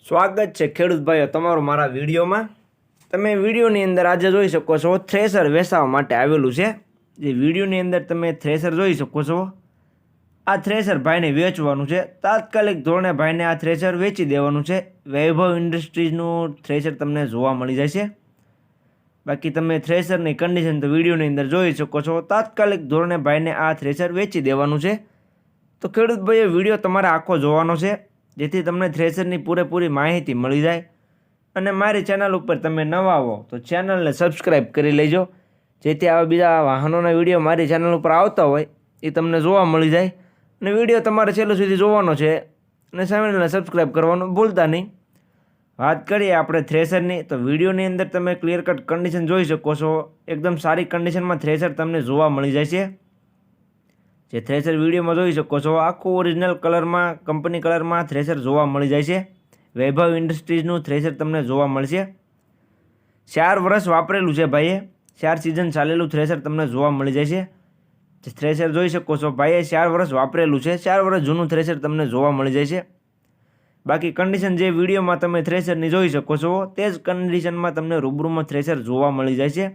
સ્વાગત છે ખેડૂત ભાઈઓ તમારું મારા વિડીયોમાં। તમે વિડીયોની અંદર આજે જોઈ શકો છો થ્રેસર વેચાવા માટે આવેલું છે। જે વિડીયોની અંદર તમે થ્રેસર જોઈ શકો છો, આ થ્રેસર ભાઈને વેચવાનું છે। તાત્કાલિક ધોરણે ભાઈને આ થ્રેસર વેચી દેવાનું છે। વૈભવ ઇન્ડસ્ટ્રીઝનું થ્રેસર તમને જોવા મળી જશે। બાકી તમે થ્રેસરની કન્ડિશન તો વિડીયોની અંદર જોઈ શકો છો। તાત્કાલિક ધોરણે ભાઈને આ થ્રેસર વેચી દેવાનું છે। તો ખેડૂત ભાઈઓ વિડીયો તમારે આખો જોવાનો છે, જેથી તમને થ્રેસરની પૂરેપૂરી માહિતી મળી જાય। અને મારી ચેનલ ઉપર તમે નવા હો તો ચેનલને સબસ્ક્રાઈબ કરી લેજો, જેથી આવા બીજા વાહનોના વિડીયો મારી ચેનલ ઉપર આવતા હોય એ તમને જોવા મળી જાય। અને વિડીયો તમારે છેલ્લે સુધી જોવાનો છે અને ચેનલને સબસ્ક્રાઈબ કરવાનું ભૂલતા નહીં। વાત કરીએ આપણે થ્રેસરની, તો વિડીયોની અંદર તમે ક્લિયર કટ કન્ડિશન જોઈ શકો છો। એકદમ સારી કન્ડિશનમાં થ્રેસર તમને જોવા મળી જાય છે। જે થ્રેસર વિડીયોમાં જોઈ શકો છો આખું ઓરિજિનલ કલરમાં, કંપની કલરમાં થ્રેસર જોવા મળી જાય છે। વૈભવ ઇન્ડસ્ટ્રીઝનું થ્રેસર તમને જોવા મળશે। 4 વર્ષ વાપરેલું છે ભાઈએ, 4 સિઝન ચાલેલું થ્રેસર તમને જોવા મળી જાય છે। જે થ્રેસર જોઈ શકો છો ભાઈએ 4 વર્ષ વાપરેલું છે, 4 વર્ષ જૂનું થ્રેસર તમને જોવા મળી જાય છે। બાકી કન્ડિશન જે વિડીયોમાં તમે થ્રેસરની જોઈ શકો છો તે જ કન્ડિશનમાં તમને રૂબરૂમાં થ્રેસર જોવા મળી જાય છે।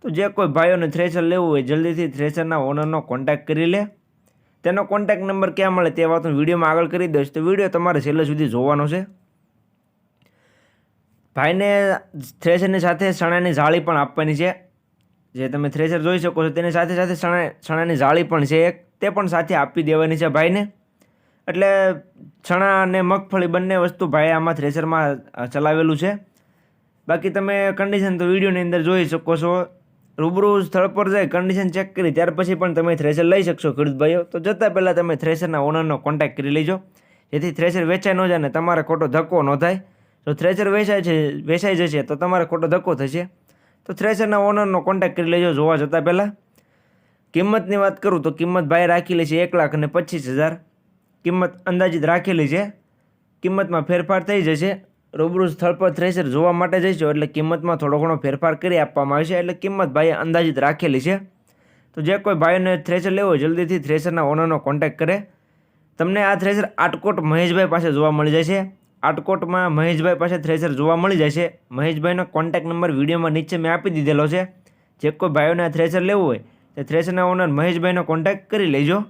તો જે કોઈ ભાઈઓને થ્રેસર લેવું હોય જલ્દીથી થ્રેસરના ઓનરનો કોન્ટેક્ટ કરી લે। તેનો કોન્ટેક્ટ નંબર ક્યાં મળે તે વાત હું વિડીયોમાં આગળ કરી દઈશ, તો વિડીયો તમારે છેલ્લે સુધી જોવાનો છે। ભાઈને થ્રેસરની સાથે સણાની જાળી પણ આપવાની છે। જે તમે થ્રેસર જોઈ શકો છો તેની સાથે સાથે સણાની જાળી પણ છે એક, તે પણ સાથે આપી દેવાની છે ભાઈને। એટલે ચણા અને મગફળી બંને વસ્તુ ભાઈએ આમાં થ્રેસરમાં ચલાવેલું છે। બાકી તમે કન્ડિશન તો વિડીયોની અંદર જોઈ શકો છો। રૂબરૂ સ્થળ પર જઈ કન્ડિશન ચેક કરી ત્યાર પછી પણ તમે થ્રેસર લઈ શકશો ખેડૂત ભાઈઓ। તો જતાં પહેલાં તમે થ્રેસરના ઓનરનો કોન્ટેક્ટ કરી લેજો, જેથી થ્રેસર વેચાઈ ન જાય ને તમારે ખોટો ધક્કો ન થાય। જો થ્રેસર વેચાઈ જશે તો તમારે ખોટો ધક્કો થશે। તો થ્રેસરના ઓનરનો કોન્ટેક્ટ કરી લેજો જોવા જતાં પહેલાં। કિંમતની વાત કરું તો કિંમત ભાઈ રાખેલી છે 1,25,000 કિંમત અંદાજિત રાખેલી છે। કિંમતમાં ફેરફાર થઈ જશે। રૂબરૂ સ્થળ પર થ્રેસર જોવા માટે જઈશું એટલે કિંમતમાં થોડો ઘણો ફેરફાર કરી આપવામાં આવશે। એટલે કિંમત ભાઈએ અંદાજિત રાખેલી છે। તો જે કોઈ ભાઈઓને થ્રેસર લેવો હોય જલ્દીથી થ્રેસરના ઓનરનો કોન્ટેક્ટ કરે। તમને આ થ્રેસર આટકોટ મહેશભાઈ પાસે જોવા મળી જાય છે। આટકોટમાં મહેશભાઈ પાસે થ્રેસર જોવા મળી જાય છે। મહેશભાઈનો કોન્ટેક્ટ નંબર વિડીયોમાં નીચે મેં આપી દીધેલો છે। જે કોઈ ભાઈઓને આ થ્રેસર લેવું હોય તે થ્રેસરના ઓનર મહેશભાઈનો કોન્ટેક્ટ કરી લેજો।